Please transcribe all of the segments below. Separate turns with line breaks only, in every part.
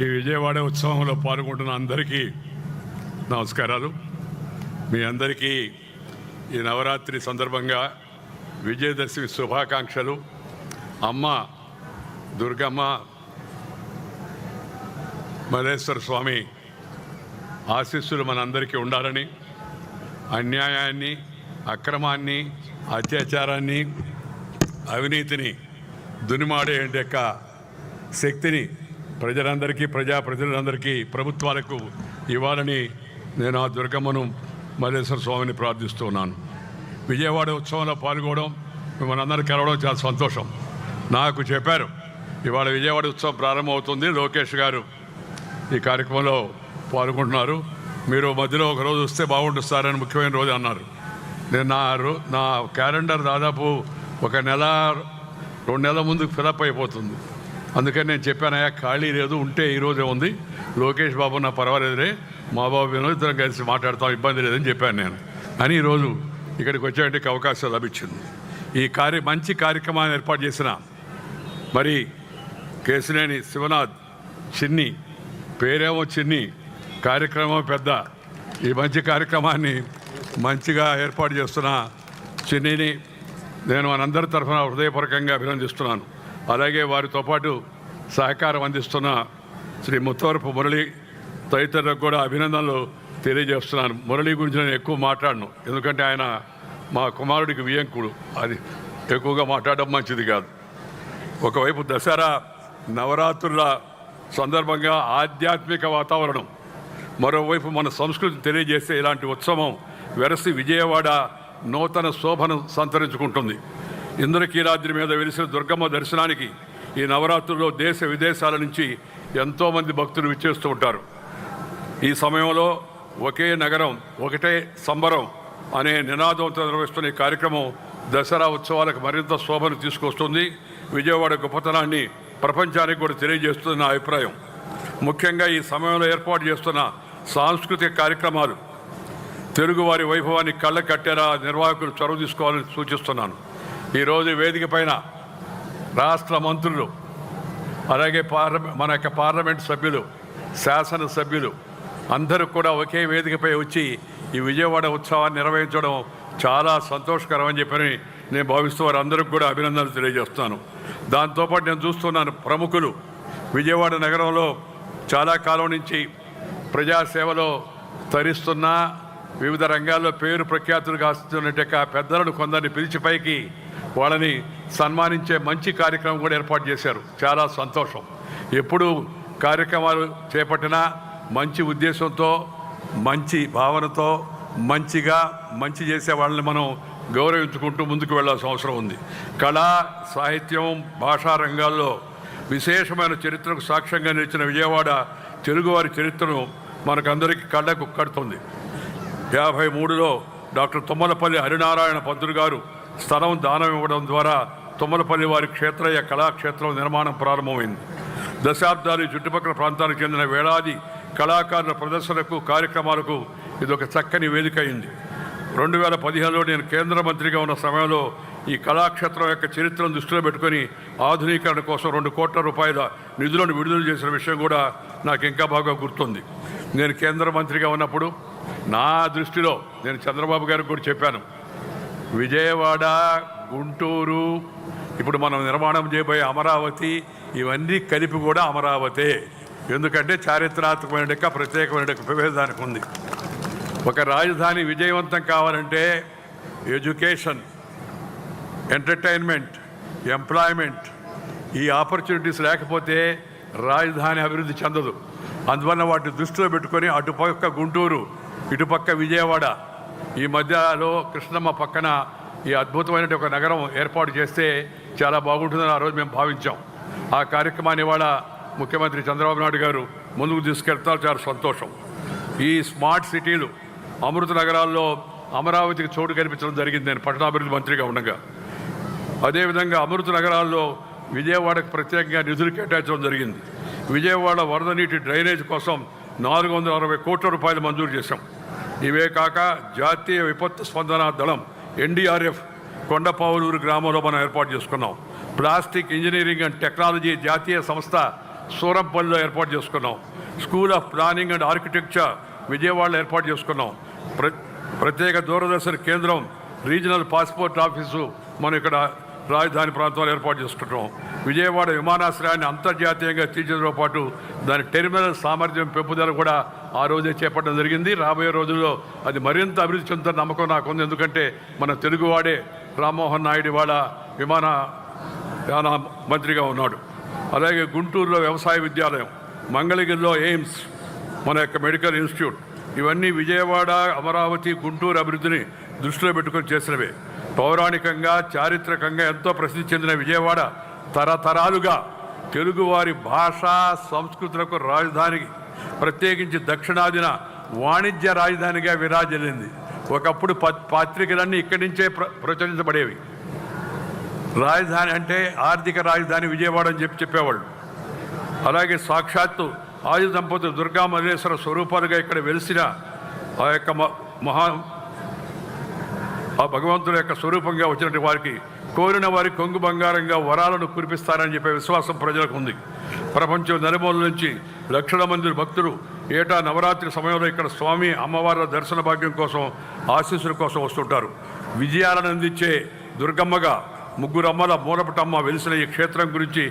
ఈ విజయవాడ ఉత్సవంలో పాల్గొంటున్న అందరికీ నమస్కారాలు. మీ అందరికీ ఈ నవరాత్రి సందర్భంగా విజయదశమి శుభాకాంక్షలు. అమ్మ దుర్గమ్మ మల్లేశ్వర స్వామి ఆశీస్సులు మనందరికీ ఉండాలని, అన్యాయాన్ని, అక్రమాన్ని, అత్యాచారాన్ని, అవినీతిని దునిమాడే యొక్క శక్తిని ప్రజలందరికీ, ప్రజాప్రతినిధులందరికీ, ప్రభుత్వాలకు ఇవ్వాలని నేను ఆ దుర్గమ్మను మల్లేశ్వర స్వామిని ప్రార్థిస్తున్నాను. విజయవాడ ఉత్సవంలో పాల్గొనడం, మిమ్మల్ని అందరికీ కలవడం చాలా సంతోషం. నాకు చెప్పారు ఇవాళ విజయవాడ ఉత్సవం ప్రారంభమవుతుంది, లోకేష్ గారు ఈ కార్యక్రమంలో పాల్గొంటున్నారు, మీరు మధ్యలో ఒక రోజు వస్తే బాగుంటుంది సార్ అని ముఖ్యమైన రోజు అన్నారు. నేను నా క్యాలెండర్ దాదాపు ఒక నెల 2 నెలల ముందు ఫిలప్ అయిపోతుంది. అందుకని నేను చెప్పానయ్యా ఖాళీ లేదు, ఉంటే ఈరోజే ఉంది, లోకేష్ బాబు నా పర్వాలేదులే, మా బాబు ఇద్దరం కలిసి మాట్లాడతాం, ఇబ్బంది లేదని చెప్పాను నేను. అని ఈరోజు ఇక్కడికి వచ్చేటికి అవకాశం లభించింది. ఈ మంచి కార్యక్రమాన్ని ఏర్పాటు చేసిన మరి కేశినేని శివనాథ్, చిన్ని పేరేమో చిన్ని, కార్యక్రమం పెద్ద, ఈ మంచి కార్యక్రమాన్ని మంచిగా ఏర్పాటు చేస్తున్న చిన్నిని నేను మనందరి తరఫున హృదయపూర్వకంగా అభినందిస్తున్నాను. అలాగే వారితో పాటు సహకారం అందిస్తున్న శ్రీ ముత్తవరపు మురళి తదితరులకు కూడా అభినందనలు తెలియజేస్తున్నాను. మురళి గురించి నేను ఎక్కువ మాట్లాడను, ఎందుకంటే ఆయన మా కుమారుడికి వియంకుడు, అది ఎక్కువగా మాట్లాడడం మంచిది కాదు. ఒకవైపు దసరా నవరాత్రుల సందర్భంగా ఆధ్యాత్మిక వాతావరణం, మరోవైపు మన సంస్కృతిని తెలియజేసే ఇలాంటి ఉత్సవం వెరసి విజయవాడ నూతన శోభను సంతరించుకుంటుంది. ఇంద్రకీలాద్రి మీద వెలిసిన దుర్గమ్మ దర్శనానికి ఈ నవరాత్రుల్లో దేశ విదేశాల నుంచి ఎంతోమంది భక్తులు విచ్చేస్తూ ఉంటారు. ఈ సమయంలో ఒకే నగరం ఒకటే సంబరం అనే నినాదంతో నిర్వహిస్తున్న ఈ కార్యక్రమం దసరా ఉత్సవాలకు మరింత శోభను తీసుకొస్తుంది. విజయవాడ గొప్పతనాన్ని ప్రపంచానికి కూడా తెలియజేస్తుంది నా అభిప్రాయం. ముఖ్యంగా ఈ సమయంలో ఏర్పాటు చేస్తున్న సాంస్కృతిక కార్యక్రమాలు తెలుగువారి వైభవాన్ని కళ్ళ కట్టేలా నిర్వాహకులు చొరవ తీసుకోవాలని సూచిస్తున్నాను. ఈరోజు వేదిక పైన రాష్ట్ర మంత్రులు, అలాగే మన యొక్క పార్లమెంట్ సభ్యులు, శాసనసభ్యులు అందరూ కూడా ఒకే వేదికపై వచ్చి ఈ విజయవాడ ఉత్సవాన్ని నిర్వహించడం చాలా సంతోషకరం అని చెప్పని నేను భావిస్తూ వారందరికీ కూడా అభినందనలు తెలియజేస్తున్నాను. దాంతోపాటు నేను చూస్తున్నాను, ప్రముఖులు విజయవాడ నగరంలో చాలా కాలం నుంచి ప్రజాసేవలో తరిస్తున్న, వివిధ రంగాల్లో పేరు ప్రఖ్యాతులు కాస్తున్నట్టు పెద్దలను కొందరిని పిలిచి పైకి వాళ్ళని సన్మానించే మంచి కార్యక్రమం కూడా ఏర్పాటు చేశారు. చాలా సంతోషం. ఎప్పుడు కార్యక్రమాలు చేపట్టినా మంచి ఉద్దేశంతో, మంచి భావనతో, మంచి చేసే వాళ్ళని మనం గౌరవించుకుంటూ ముందుకు వెళ్ళాల్సిన అవసరం ఉంది. కళా, సాహిత్యం, భాషా రంగాల్లో విశేషమైన చరిత్రకు సాక్ష్యంగా నిలిచిన విజయవాడ తెలుగువారి చరిత్రను మనకందరికీ కళ్ళకు కడుతుంది. 1953లో డాక్టర్ తుమ్మలపల్లి హరినారాయణ పంతులు గారు స్థలం దానం ఇవ్వడం ద్వారా తుమ్మలపల్లి వారి క్షేత్రయ్య కళాక్షేత్రం నిర్మాణం ప్రారంభమైంది. దశాబ్దాలు చుట్టుపక్కల ప్రాంతానికి చెందిన వేలాది కళాకారుల ప్రదర్శనకు, కార్యక్రమాలకు ఇదొక చక్కని వేదిక అయింది. 2015లో నేను కేంద్ర మంత్రిగా ఉన్న సమయంలో ఈ కళాక్షేత్రం యొక్క చరిత్రను దృష్టిలో పెట్టుకొని ఆధునీకరణ కోసం 2 కోట్ల రూపాయల నిధులను విడుదల చేసిన విషయం కూడా నాకు ఇంకా బాగా గుర్తుంది. నేను కేంద్ర మంత్రిగా ఉన్నప్పుడు నా దృష్టిలో నేను చంద్రబాబు గారికి కూడా చెప్పాను, విజయవాడ, గుంటూరు, ఇప్పుడు మనం నిర్మాణం చేయబోయే అమరావతి, ఇవన్నీ కలిపి కూడా అమరావతే. ఎందుకంటే చారిత్రాత్మకమైన ప్రత్యేకమైన విభేదానికి ఉంది. ఒక రాజధాని విజయవంతం కావాలంటే ఎడ్యుకేషన్, ఎంటర్టైన్మెంట్, ఎంప్లాయ్మెంట్, ఈ ఆపర్చునిటీస్ లేకపోతే రాజధాని అభివృద్ధి చెందదు. అందువల్ల వాటిని దృష్టిలో పెట్టుకొని అటుపక్క గుంటూరు, ఇటుపక్క విజయవాడ, ఈ మధ్యలో కృష్ణమ్మ పక్కన ఈ అద్భుతమైన ఒక నగరం ఏర్పాటు చేస్తే చాలా బాగుంటుందని ఆ రోజు మేము భావించాం. ఆ కార్యక్రమాన్ని ఇవాళ ముఖ్యమంత్రి చంద్రబాబు నాయుడు గారు ముందుకు తీసుకెళ్తారు, చాలా సంతోషం. ఈ స్మార్ట్ సిటీలు, అమృత నగరాల్లో అమరావతికి చోటు కల్పించడం జరిగింది నేను పట్టణాభివృద్ధి మంత్రిగా ఉండగా. అదేవిధంగా అమృత నగరాల్లో విజయవాడకు ప్రత్యేకంగా నిధులు కేటాయించడం జరిగింది. విజయవాడ వరద నీటి డ్రైనేజ్ కోసం 460 కోట్ల రూపాయలు మంజూరు చేశాం. ఇవే కాక జాతీయ విపత్తు స్పందన దళం NDRF కొండపావులూరు గ్రామంలో మనం ఏర్పాటు చేసుకున్నాం. ప్లాస్టిక్ ఇంజనీరింగ్ అండ్ టెక్నాలజీ జాతీయ సంస్థ సూరంపల్లిలో ఏర్పాటు చేసుకున్నాం. School of planning and architecture విజయవాడలో ఏర్పాటు చేసుకున్నాం. ప్రత్యేక దూరదర్శన్ కేంద్రం, రీజనల్ పాస్పోర్ట్ ఆఫీసు మనం ఇక్కడ రాజధాని ప్రాంతంలో ఏర్పాటు చేసుకుంటాం. విజయవాడ విమానాశ్రయాన్ని అంతర్జాతీయంగా తీర్చడంతో పాటు దాని టెర్మినల్ సామర్థ్యం పెంపుదల కూడా ఆ రోజే చేపట్టడం జరిగింది. రాబోయే రోజుల్లో అది మరింత అభివృద్ధి చెందుతున్న నమ్మకం నాకుంది. ఎందుకంటే మన తెలుగువాడే రామ్మోహన్ నాయుడు వాళ్ళ విమానయాన మంత్రిగా ఉన్నాడు. అలాగే గుంటూరులో వ్యవసాయ విద్యాలయం, మంగళగిరిలో ఎయిమ్స్, మన యొక్క మెడికల్ ఇన్స్టిట్యూట్, ఇవన్నీ విజయవాడ, అమరావతి, గుంటూరు అభివృద్ధిని దృష్టిలో పెట్టుకొని చేసినవే. పౌరాణికంగా, చారిత్రకంగా ఎంతో ప్రసిద్ధి చెందిన విజయవాడ తరతరాలుగా తెలుగువారి భాషా సంస్కృతులకు రాజధానికి, ప్రత్యేకించి దక్షిణాదిన వాణిజ్య రాజధానిగా విరాజిల్లింది. ఒకప్పుడు పత్రికలన్నీ ఇక్కడి నుంచే ప్రచురించబడేవి. రాజధాని అంటే ఆర్థిక రాజధాని విజయవాడ అని చెప్పేవాళ్ళు. అలాగే సాక్షాత్తు ఆది దంపతులు దుర్గా మల్లేశ్వర స్వరూపాలుగా ఇక్కడ వెలిసిన ఆ యొక్క ఆ భగవంతుల యొక్క స్వరూపంగా వచ్చినటువంటి వారికి కోరిన వారి కొంగు బంగారంగా వరాలను కురిపిస్తారని చెప్పే విశ్వాసం ప్రజలకు ఉంది. ప్రపంచం నలుమూల నుంచి లక్షల మంది భక్తులు ఏటా నవరాత్రి సమయంలో ఇక్కడ స్వామి అమ్మవార్ల దర్శన భాగ్యం కోసం, ఆశీస్సుల కోసం వస్తుంటారు. విజయాలను అందించే దుర్గమ్మగా ముగ్గురమ్మల మూలపటమ్మ వెలిసిన ఈ క్షేత్రం గురించి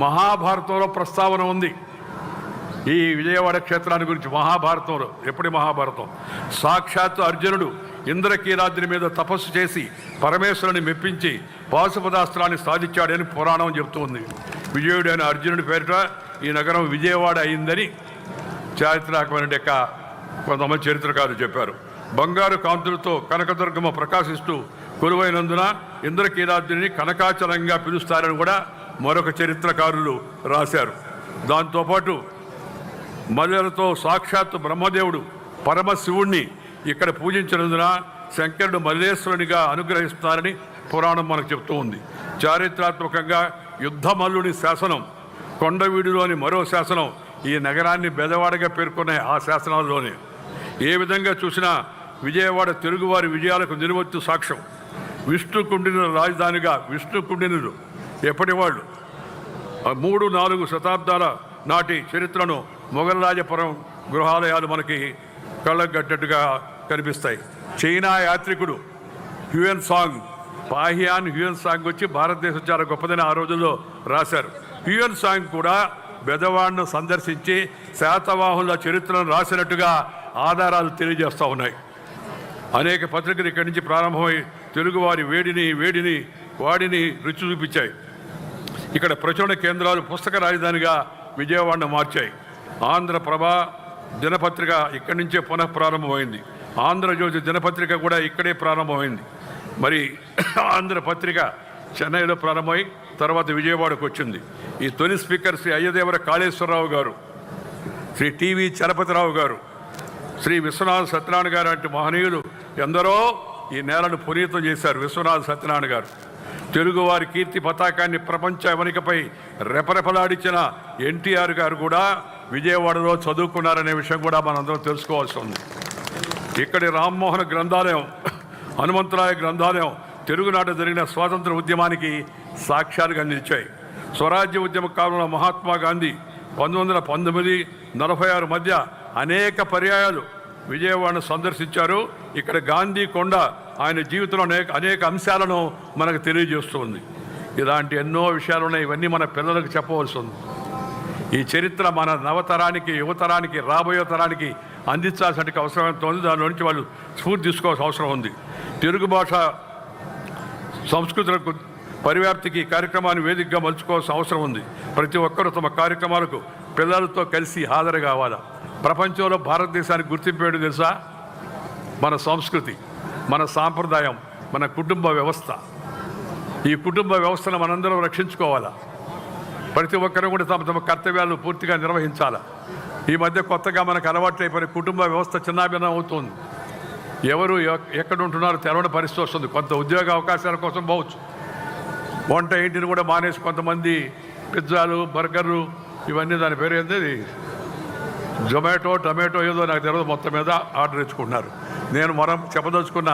మహాభారతంలో ప్రస్తావన ఉంది. ఈ విజయవాడ క్షేత్రాన్ని గురించి మహాభారతంలో, ఎప్పటి మహాభారతం, సాక్షాత్తు అర్జునుడు ఇంద్రకీలాద్రి మీద తపస్సు చేసి పరమేశ్వరుని మెప్పించి పాశుపదాస్త్రాన్ని సాధించాడని పురాణం చెబుతుంది. విజయుడైన అర్జునుడి పేరిట ఈ నగరం విజయవాడ అయిందని చారిత్రాత్మక యొక్క కొంతమంది చరిత్రకారులు చెప్పారు. బంగారు కాంతులతో కనకదుర్గమ్మ ప్రకాశిస్తూ కొలువైనందున ఇంద్రకీలాద్రిని కనకాచలంగా పిలుస్తారని కూడా మరొక చరిత్రకారులు రాశారు. దాంతోపాటు మల్లెలతో సాక్షాత్తు బ్రహ్మదేవుడు పరమశివుణ్ణి ఇక్కడ పూజించినందున శంకరుడు మల్లేశ్వరునిగా అనుగ్రహిస్తారని పురాణం మనకు చెప్తూ ఉంది. చారిత్రాత్మకంగా యుద్ధమల్లుని శాసనం, కొండవీడులోని మరో శాసనం ఈ నగరాన్ని బెదవాడగా పేర్కొనే ఆ శాసనాల్లోనే. ఏ విధంగా చూసినా విజయవాడ తెలుగువారి విజయాలకు నిలువెత్తు సాక్ష్యం. విష్ణు కుండినుల రాజధానిగా, విష్ణు కుండినులు ఎప్పటివాళ్ళు 3-4 శతాబ్దాల నాటి చరిత్రను మొఘల్ రాజపురం గృహాలయాలు మనకి కళ్ళకు కట్టినట్టుగా కనిపిస్తాయి. చైనా యాత్రికుడు Hiuen Tsang, Fahien Hiuen Tsang వచ్చి భారతదేశం చాలా గొప్పదని ఆ రోజుల్లో రాశారు. హ్యూయన్ సాంగ్ కూడా బెదవాడను సందర్శించి శాతవాహనుల చరిత్రను రాసినట్టుగా ఆధారాలు తెలియజేస్తూ ఉన్నాయి. అనేక పత్రికలు ఇక్కడి నుంచి ప్రారంభమై తెలుగువారి వాడిని రుచి చూపించాయి. ఇక్కడ ప్రచురణ కేంద్రాలు పుస్తక రాజధానిగా విజయవాడను మార్చాయి. ఆంధ్రప్రభ దినపత్రిక ఇక్కడి నుంచే పునః ప్రారంభమైంది. ఆంధ్రజ్యోతి దినపత్రిక కూడా ఇక్కడే ప్రారంభమైంది. మరి ఆంధ్రపత్రిక చెన్నైలో ప్రారంభమై తర్వాత విజయవాడకు వచ్చింది. ఈ తొలి స్పీకర్ శ్రీ అయ్యదేవర కాళేశ్వరరావు గారు, శ్రీ టీవీ చలపతిరావు గారు, శ్రీ విశ్వనాథ సత్యనారాయణ గారు వంటి మహనీయులు ఎందరో ఈ నేలను పునీతం చేశారు. విశ్వనాథ సత్యనారాయణ గారు తెలుగువారి కీర్తి పతాకాన్ని ప్రపంచ వనికపై రెపరెపలాడించిన ఎన్టీఆర్ గారు కూడా విజయవాడలో చదువుకున్నారనే విషయం కూడా మనందరం తెలుసుకోవాల్సి ఉంది. ఇక్కడి రామ్మోహన గ్రంథాలయం, హనుమంతరాయ గ్రంథాలయం తెలుగునాట జరిగిన స్వాతంత్ర ఉద్యమానికి సాక్ష్యాలుగా నిలిచాయి. స్వరాజ్య ఉద్యమ కాలంలో మహాత్మా గాంధీ 1919-46 మధ్య అనేక పర్యాయాలు విజయవాడను సందర్శించారు. ఇక్కడ గాంధీ కొండ ఆయన జీవితంలో అనేక అంశాలను మనకు తెలియజేస్తుంది. ఇలాంటి ఎన్నో విషయాలు ఉన్నాయి. ఇవన్నీ మన పిల్లలకు చెప్పవలసి ఉంది. ఈ చరిత్ర మన నవతరానికి, యువతరానికి, రాబోయే తరానికి అందించాల్సిన అవసరం ఎంత ఉంది. దాని నుంచి వాళ్ళు స్ఫూర్తి తీసుకోవాల్సిన అవసరం ఉంది. తెలుగు భాష సంస్కృతులకు పరివ్యాప్తికి కార్యక్రమాన్ని వేదికగా మలుచుకోవాల్సిన అవసరం ఉంది. ప్రతి ఒక్కరూ తమ కార్యక్రమాలకు పిల్లలతో కలిసి హాజరు కావాలా. ప్రపంచంలో భారతదేశానికి గుర్తింపు ఏంటో తెలుసా? మన సంస్కృతి, మన సాంప్రదాయం, మన కుటుంబ వ్యవస్థ. ఈ కుటుంబ వ్యవస్థను మనందరం రక్షించుకోవాలా. ప్రతి ఒక్కరూ కూడా తమ తమ కర్తవ్యాలను పూర్తిగా నిర్వహించాలా. ఈ మధ్య కొత్తగా మనకు అలవాటు అయిపోయిన కుటుంబ వ్యవస్థ చిన్నాభిన్నం అవుతుంది. ఎవరు ఎక్కడ ఉంటున్నారో తెలవని పరిస్థితి వస్తుంది. కొంత ఉద్యోగ అవకాశాల కోసం పోవచ్చు. వంట ఇంటిని కూడా మానేసి కొంతమంది పిజ్జాలు, బర్గర్లు, ఇవన్నీ దాని పేరు ఏంది, జొమాటో, టమాటో ఏదో నాకు తెలియదు, మొత్తం మీద ఆర్డర్ ఇచ్చుకుంటున్నారు. నేను చెప్పదలుచుకున్న,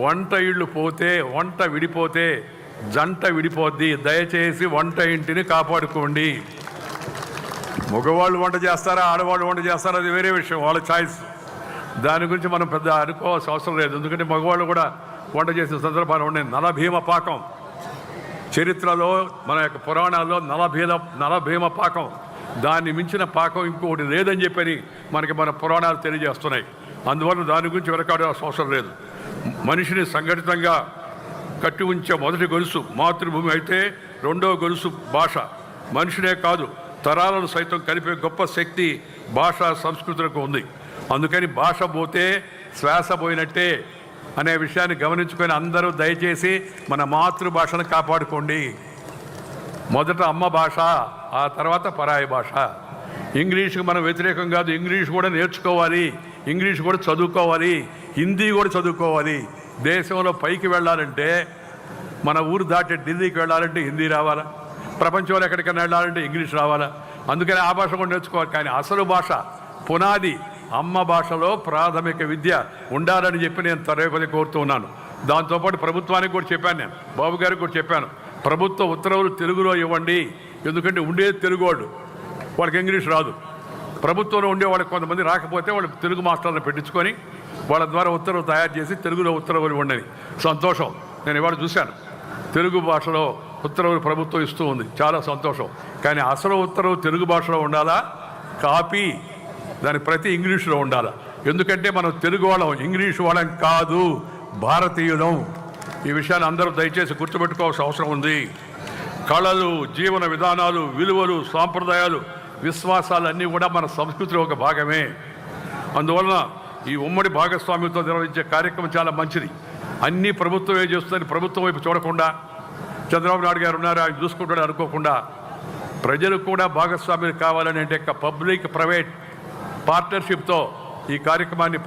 వంట ఇళ్ళు పోతే, వంట విడిపోతే జంట విడిపోద్ది. దయచేసి వంట ఇంటిని కాపాడుకోండి. మగవాళ్ళు వంట చేస్తారా ఆడవాళ్ళు వంట చేస్తారా అది వేరే విషయం, వాళ్ళ ఛాయిస్. దాని గురించి మనం పెద్ద అనుకోవాల్సిన అవసరం లేదు. ఎందుకంటే మగవాళ్ళు కూడా వంట చేసిన సందర్భాలు ఉన్నాయి. నలభీమ పాకం చరిత్రలో మన యొక్క పురాణాల్లో నలభీమ పాకం, దాన్ని మించిన పాకం ఇంకొకటి లేదని చెప్పని మనకి మన పురాణాలు తెలియజేస్తున్నాయి. అందువల్ల దాని గురించి వెనకాడాల్సిన అవసరం లేదు. మనిషిని సంఘటితంగా కట్టి ఉంచే మొదటి గొలుసు మాతృభూమి అయితే, రెండవ గొలుసు భాష. మనిషినే కాదు తరాలను సైతం కలిపే గొప్ప శక్తి భాష సంస్కృతులకు ఉంది. అందుకని భాష పోతే శ్వాస పోయినట్టే అనే విషయాన్ని గమనించుకొని అందరూ దయచేసి మన మాతృభాషను కాపాడుకోండి. మొదట అమ్మ భాష, ఆ తర్వాత పరాయి భాష. ఇంగ్లీష్కి మనం వ్యతిరేకం కాదు, ఇంగ్లీష్ కూడా నేర్చుకోవాలి, ఇంగ్లీష్ కూడా చదువుకోవాలి, హిందీ కూడా చదువుకోవాలి. దేశంలో పైకి వెళ్ళాలంటే, మన ఊరు దాటి ఢిల్లీకి వెళ్ళాలంటే హిందీ రావాలా, ప్రపంచంలో ఎక్కడికైనా వెళ్ళాలంటే ఇంగ్లీష్ రావాలా. అందుకని ఆ భాష కూడా నేర్చుకోవాలి. కానీ అసలు భాష పునాది అమ్మ భాషలో ప్రాథమిక విద్య ఉండాలని చెప్పి నేను తరగతి కోరుతూ ఉన్నాను. దాంతోపాటు ప్రభుత్వానికి కూడా చెప్పాను, నేను బాబు గారికి కూడా చెప్పాను, ప్రభుత్వ ఉత్తర్వులు తెలుగులో ఇవ్వండి. ఎందుకంటే ఉండేది తెలుగు వాళ్ళకి ఇంగ్లీష్ రాదు. ప్రభుత్వంలో ఉండే వాళ్ళకి కొంతమంది రాకపోతే వాళ్ళు తెలుగు మాస్టర్లను పెట్టించుకొని వాళ్ళ ద్వారా ఉత్తర్వులు తయారు చేసి తెలుగులో ఉత్తర్వులు ఇవ్వండి. సంతోషం, నేను ఇవాళ చూశాను తెలుగు భాషలో ఉత్తర్వులు ప్రభుత్వం ఇస్తూ ఉంది, చాలా సంతోషం. కానీ అసలు ఉత్తర్వు తెలుగు భాషలో ఉండాలా, కాపీ దాని ప్రతి ఇంగ్లీషులో ఉండాలి. ఎందుకంటే మనం తెలుగు వాళ్ళం, ఇంగ్లీష్ వాళ్ళం కాదు, భారతీయులం. ఈ విషయాన్ని అందరూ దయచేసి గుర్తుపెట్టుకోవాల్సిన అవసరం ఉంది. కళలు, జీవన విధానాలు, విలువలు, సాంప్రదాయాలు, విశ్వాసాలు అన్నీ కూడా మన సంస్కృతిలో ఒక భాగమే. అందువలన ఈ ఉమ్మడి భాగస్వామ్యంతో నిర్వహించే కార్యక్రమం చాలా మంచిది. అన్నీ ప్రభుత్వమే చేస్తుందని ప్రభుత్వం వైపు చూడకుండా, చంద్రబాబు నాయుడు గారు ఉన్నారు ఆయన చూసుకుంటాడు అనుకోకుండా, ప్రజలకు కూడా భాగస్వామ్యం కావాలని అంటే పబ్లిక్ ప్రైవేట్ పార్ట్నర్షిప్తో ఈ కార్యక్రమాన్ని